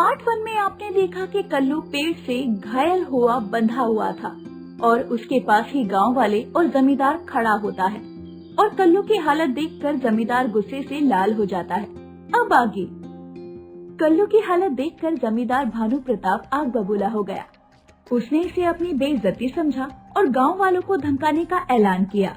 Part 1 में आपने देखा कि कल्लू पेड़ से घायल हुआ बंधा हुआ था और उसके पास ही गांव वाले और जमींदार खड़ा होता है और कल्लू की हालत देखकर जमींदार गुस्से से लाल हो जाता है। अब आगे कल्लू की हालत देखकर जमींदार भानु प्रताप आग बबूला हो गया। उसने इसे अपनी बेइज्जती समझा और गांव वालों को धमकाने का ऐलान किया।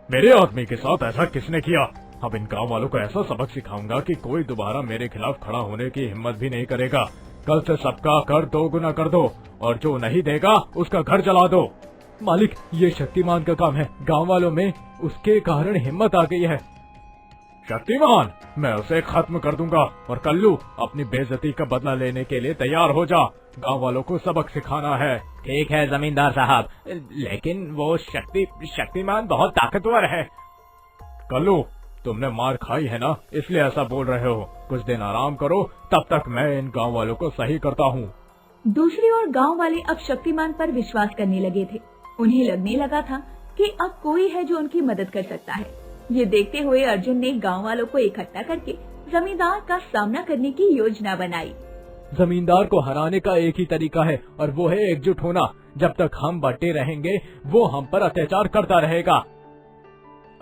मेरे आदमी के साथ ऐसा किसने किया? अब इन गांव वालों को ऐसा सबक सिखाऊंगा कि कोई दोबारा मेरे खिलाफ खड़ा होने की हिम्मत भी नहीं करेगा। कल से सबका कर 2 गुना कर दो और जो नहीं देगा उसका घर जला दो। मालिक, ये शक्तिमान का काम है, गांव वालों में उसके कारण हिम्मत आ गई है। शक्तिमान, मैं उसे खत्म कर दूंगा और कल्लू अपनी बेइज्जती का बदला लेने के लिए तैयार हो जा। गांव वालों को सबक सिखाना है। ठीक है जमींदार साहब, लेकिन वो शक्तिमान बहुत ताकतवर है। कल्लू, तुमने मार खाई है ना, इसलिए ऐसा बोल रहे हो। कुछ दिन आराम करो, तब तक मैं इन गांव वालों को सही करता हूँ। दूसरी ओर गांव वाले अब शक्तिमान पर विश्वास करने लगे थे। उन्हें लगने लगा था कि अब कोई है जो उनकी मदद कर सकता है। ये देखते हुए अर्जुन ने गांव वालों को इकट्ठा करके जमींदार का सामना करने की योजना बनाई। जमींदार को हराने का एक ही तरीका है और वो है एकजुट होना। जब तक हम बटे रहेंगे वो हम पर अत्याचार करता रहेगा।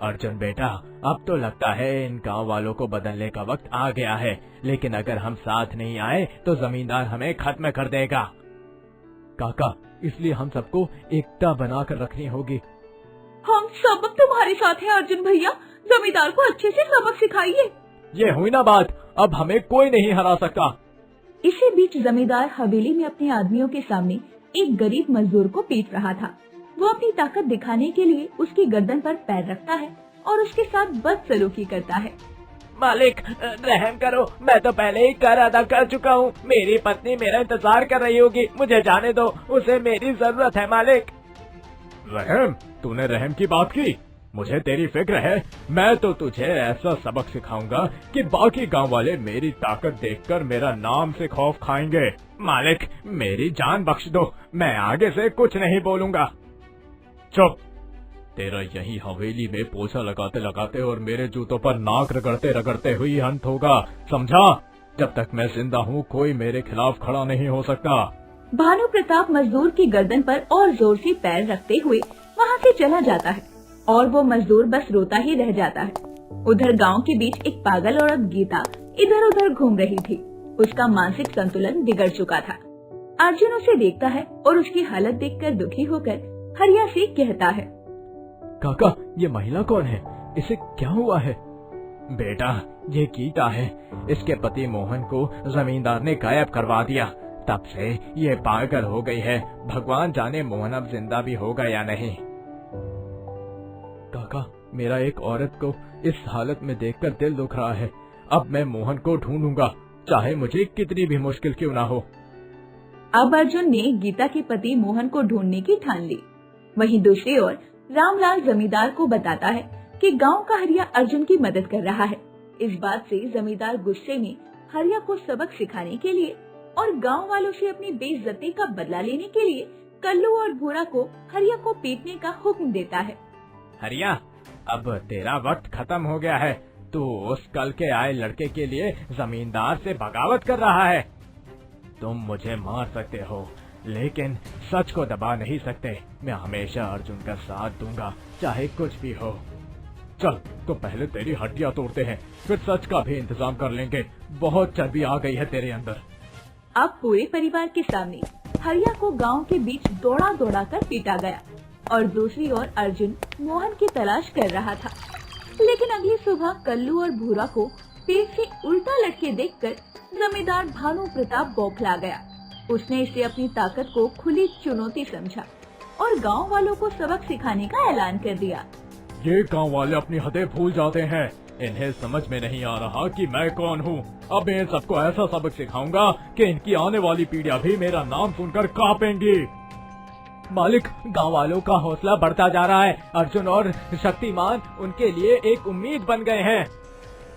अर्जुन बेटा, अब तो लगता है इन गांव वालों को बदलने का वक्त आ गया है, लेकिन अगर हम साथ नहीं आए तो जमींदार हमें खत्म कर देगा। काका, इसलिए हम सबको एकता बना कर रखनी होगी। हम सब तुम्हारे साथ हैं अर्जुन भैया, जमींदार को अच्छे से सबक सिखाइए। ये हुई ना बात, अब हमें कोई नहीं हरा सकता। इसी बीच जमींदार हवेली में अपने आदमियों के सामने एक गरीब मजदूर को पीट रहा था। वो अपनी ताकत दिखाने के लिए उसकी गर्दन पर पैर रखता है और उसके साथ बदसलूकी करता है। मालिक, रहम करो, मैं तो पहले ही कर अदा कर चुका हूँ। मेरी पत्नी मेरा इंतजार कर रही होगी, मुझे जाने दो, उसे मेरी जरूरत है। मालिक। रहम? तूने रहम की बात की? मुझे तेरी फिक्र है। मैं तो तुझे ऐसा सबक सिखाऊंगा कि बाकी गांव वाले मेरी ताकत देखकर मेरा नाम से खौफ खाएंगे। मालिक, मेरी जान बख्श दो, मैं आगे से कुछ नहीं बोलूंगा। चुप। तेरा यही हवेली में पोछा लगाते लगाते और मेरे जूतों पर नाक रगड़ते रगड़ते हुई अंत होगा, समझा? जब तक मैं जिंदा हूँ कोई मेरे खिलाफ खड़ा नहीं हो सकता। भानु प्रताप मजदूर की गर्दन पर और जोर से पैर रखते हुए वहाँ से चला जाता है और वो मजदूर बस रोता ही रह जाता है। उधर गांव के बीच एक पागल औरत गीता इधर उधर घूम रही थी। उसका मानसिक संतुलन बिगड़ चुका था। अर्जुन उसे देखता है और उसकी हालत देखकर दुखी होकर हरिया से कहता है, काका, ये महिला कौन है? इसे क्या हुआ है? बेटा, ये गीता है। इसके पति मोहन को जमींदार ने गायब करवा दिया, तब से ये पागल हो गई है। भगवान जाने मोहन अब जिंदा भी होगा या नहीं। काका, मेरा एक औरत को इस हालत में देखकर दिल दुख रहा है। अब मैं मोहन को ढूंढूंगा, चाहे मुझे कितनी भी मुश्किल क्यों ना हो। अब अर्जुन ने गीता के पति मोहन को ढूंढने की ठान ली। वहीं दूसरी ओर रामलाल जमींदार को बताता है कि गांव का हरिया अर्जुन की मदद कर रहा है। इस बात से जमींदार गुस्से में हरिया को सबक सिखाने के लिए और गांव वालों से अपनी बेइज्जती का बदला लेने के लिए कल्लू और भूरा को हरिया को पीटने का हुक्म देता है। हरिया, अब तेरा वक्त खत्म हो गया है। तू उस कल के आए लड़के के लिए जमींदार से बगावत कर रहा है। तुम मुझे मार सकते हो, लेकिन सच को दबा नहीं सकते। मैं हमेशा अर्जुन का साथ दूंगा, चाहे कुछ भी हो। चल, तो पहले तेरी हड्डियां तोड़ते हैं, फिर सच का भी इंतजाम कर लेंगे। बहुत चर्बी आ गई है तेरे अंदर। अब पूरे परिवार के सामने हरिया को गांव के बीच दौड़ा दौड़ा कर पीटा गया और दूसरी ओर अर्जुन मोहन की तलाश कर रहा था। लेकिन अगली सुबह कल्लू और भूरा को पेड़ से उल्टा लटके देखकर जमींदार भानु प्रताप बौखला गया। उसने इसे अपनी ताकत को खुली चुनौती समझा और गांव वालों को सबक सिखाने का ऐलान कर दिया। ये गांव वाले अपनी हदें भूल जाते हैं। इन्हें समझ में नहीं आ रहा कि मैं कौन हूँ। अब मैं सबको ऐसा सबक सिखाऊंगा कि इनकी आने वाली पीढ़ियां भी मेरा नाम सुनकर कांपेंगी। मालिक, गांव वालों का हौसला बढ़ता जा रहा है। अर्जुन और शक्तिमान उनके लिए एक उम्मीद बन गए हैं।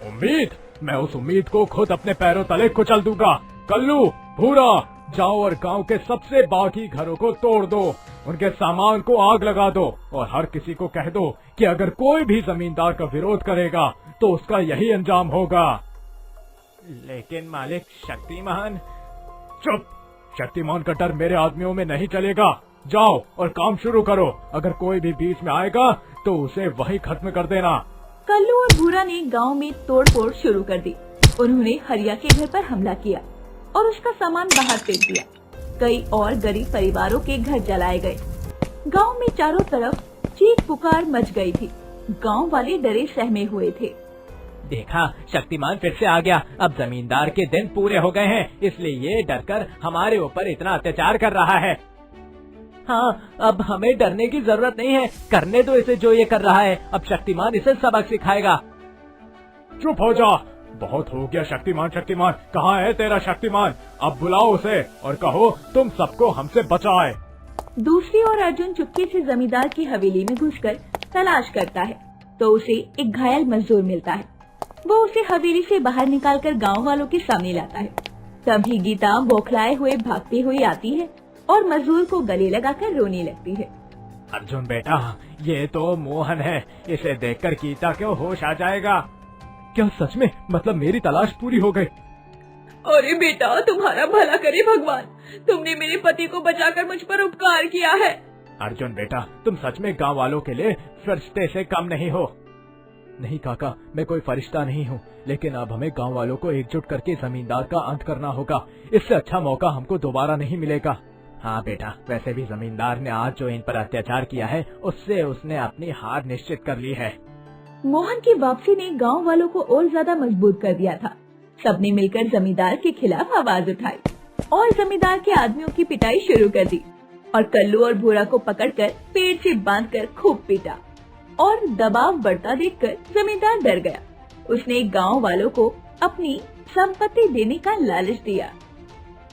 उम्मीद? मैं उस उम्मीद को खुद अपने पैरों तले कुचल दूंगा। कल्लू, भूरा, जाओ और गांव के सबसे बाकी घरों को तोड़ दो, उनके सामान को आग लगा दो और हर किसी को कह दो कि अगर कोई भी जमींदार का विरोध करेगा तो उसका यही अंजाम होगा। लेकिन मालिक शक्तिमान, चुप। शक्तिमान का डर मेरे आदमियों में नहीं चलेगा। जाओ और काम शुरू करो। अगर कोई भी बीच में आएगा तो उसे वहीं खत्म कर देना। कल्लू और भूरा ने गांव में तोड़फोड़ शुरू कर दी। उन्होंने हरिया के घर पर हमला किया और उसका सामान बाहर फेंक दिया। कई और गरीब परिवारों के घर जलाए गए। गांव में चारों तरफ चीख पुकार मच गई थी। गांव वाले डरे सहमे हुए थे। देखा, शक्तिमान फिर से आ गया। अब जमींदार के दिन पूरे हो गए हैं, इसलिए ये डरकर हमारे ऊपर इतना अत्याचार कर रहा है। हाँ, अब हमें डरने की जरूरत नहीं है। करने दो इसे जो ये कर रहा है। अब शक्तिमान इसे सबक सिखाएगा। चुप हो जा। बहुत हो गया शक्तिमान। शक्तिमान कहाँ है तेरा शक्तिमान? अब बुलाओ उसे और कहो तुम सबको हमसे बचाए। दूसरी ओर अर्जुन चुपके से जमींदार की हवेली में घुसकर तलाश करता है तो उसे एक घायल मजदूर मिलता है। वो उसे हवेली से बाहर निकालकर गांव वालों के सामने लाता है। तभी गीता बौखलाए हुए भागती हुई आती है और मजदूर को गले लगाकर रोने लगती है। अर्जुन बेटा, ये तो मोहन है। इसे देखकर गीता क्यों होश आ जाएगा। क्या सच में? मतलब मेरी तलाश पूरी हो गई? अरे बेटा, तुम्हारा भला करे भगवान। तुमने मेरे पति को बचाकर मुझ पर उपकार किया है। अर्जुन बेटा, तुम सच में गांव वालों के लिए फरिश्ते से कम नहीं हो। नहीं काका, मैं कोई फरिश्ता नहीं हूँ, लेकिन अब हमें गांव वालों को एकजुट करके जमींदार का अंत करना होगा। इससे अच्छा मौका हमको दोबारा नहीं मिलेगा। हाँ बेटा, वैसे भी जमींदार ने आज जो इन पर अत्याचार किया है, उससे उसने अपनी हार निश्चित कर ली है। मोहन की वापसी ने गांव वालों को और ज्यादा मजबूत कर दिया था। सबने मिलकर जमींदार के खिलाफ आवाज उठाई और जमींदार के आदमियों की पिटाई शुरू कर दी और कल्लू और भूरा को पकड़कर पेड़ से बांधकर खूब पीटा। और दबाव बढ़ता देखकर जमींदार डर गया। उसने गांव वालों को अपनी संपत्ति देने का लालच दिया।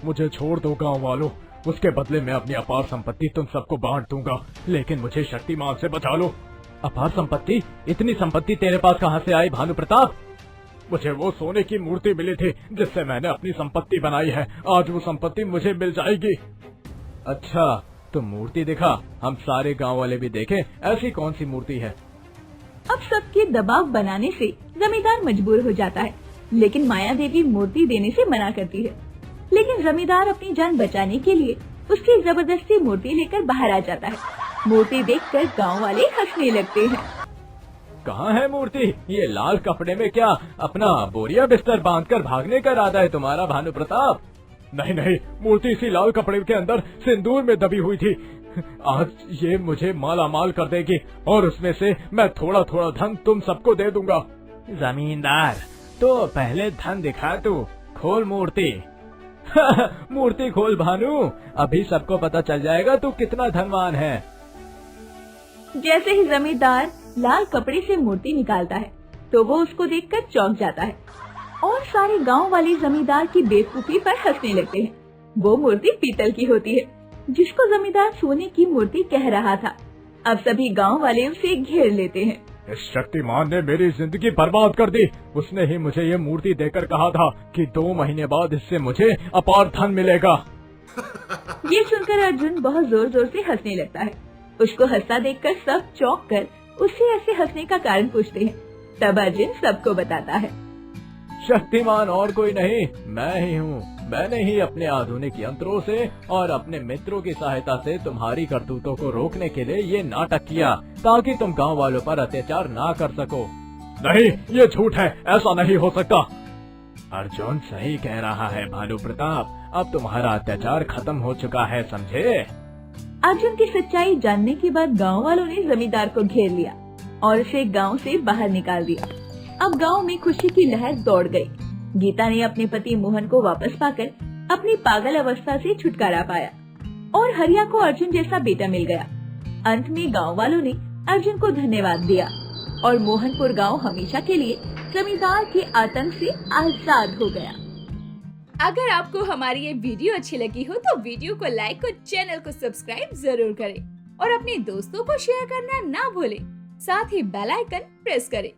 मुझे छोड़ दो गांव वालों, उसके बदले मैं अपनी अपार संपत्ति तुम सबको बांट दूंगा, लेकिन मुझे शक्तिमान से बचा लो। अपार संपत्ति? इतनी संपत्ति तेरे पास कहाँ से आई भानु प्रताप? मुझे वो सोने की मूर्ति मिली थी जिससे मैंने अपनी संपत्ति बनाई है। आज वो संपत्ति मुझे मिल जाएगी। अच्छा, तो मूर्ति दिखा, हम सारे गांव वाले भी देखें ऐसी कौन सी मूर्ति है। अब सबके दबाव बनाने से जमींदार मजबूर हो जाता है, लेकिन माया देवी मूर्ति देने से मना करती है। लेकिन जमींदार अपनी जान बचाने के लिए उसकी जबरदस्ती मूर्ति लेकर बाहर आ जाता है। मूर्ति देखकर गांव वाले हंसने लगते हैं। कहाँ है मूर्ति? ये लाल कपड़े में क्या अपना बोरिया बिस्तर बांधकर भागने का इरादा है तुम्हारा भानु प्रताप? नहीं नहीं, मूर्ति इसी लाल कपड़े के अंदर सिंदूर में दबी हुई थी। आज ये मुझे माला माल कर देगी और उसमें से मैं थोड़ा थोड़ा धन तुम सबको दे दूंगा। जमींदार, तो पहले धन दिखा तू, खोल मूर्ति। मूर्ति खोल भानु, अभी सबको पता चल जाएगा तू कितना धनवान है। जैसे ही जमींदार लाल कपड़े से मूर्ति निकालता है तो वो उसको देखकर चौंक जाता है और सारे गांव वाले जमींदार की बेवकूफी पर हंसने लगते हैं। वो मूर्ति पीतल की होती है जिसको जमींदार सोने की मूर्ति कह रहा था। अब सभी गांव वाले उसे घेर लेते हैं। इस शक्तिमान ने मेरी जिंदगी बर्बाद कर दी। उसने ही मुझे ये मूर्ति देकर कहा था कि 2 महीने बाद इससे मुझे अपार धन मिलेगा। ये सुनकर अर्जुन बहुत जोर जोर से हंसने लगता है। उसको हंसता देखकर सब चौंक कर उससे ऐसे हंसने का कारण पूछते हैं। तब अर्जुन सबको बताता है, शक्तिमान और कोई नहीं, मैं ही हूँ। मैंने ही अपने आधुनिक यंत्रों से और अपने मित्रों की सहायता से तुम्हारी करतूतों को रोकने के लिए ये नाटक किया ताकि तुम गांव वालों पर अत्याचार ना कर सको। नहीं, ये झूठ है, ऐसा नहीं हो सकता। अर्जुन सही कह रहा है भानु प्रताप, अब तुम्हारा अत्याचार खत्म हो चुका है, समझे? अर्जुन की सच्चाई जानने के बाद गांव वालों ने जमींदार को घेर लिया और उसे गांव से बाहर निकाल दिया। अब गांव में खुशी की लहर दौड़ गई। गीता ने अपने पति मोहन को वापस पाकर अपनी पागल अवस्था से छुटकारा पाया और हरिया को अर्जुन जैसा बेटा मिल गया। अंत में गांव वालों ने अर्जुन को धन्यवाद दिया और मोहनपुर गांव हमेशा के लिए जमींदार के आतंक से आजाद हो गया। अगर आपको हमारी ये वीडियो अच्छी लगी हो तो वीडियो को लाइक और चैनल को सब्सक्राइब जरूर करें और अपने दोस्तों को शेयर करना ना भूलें। साथ ही बेल आइकन प्रेस करें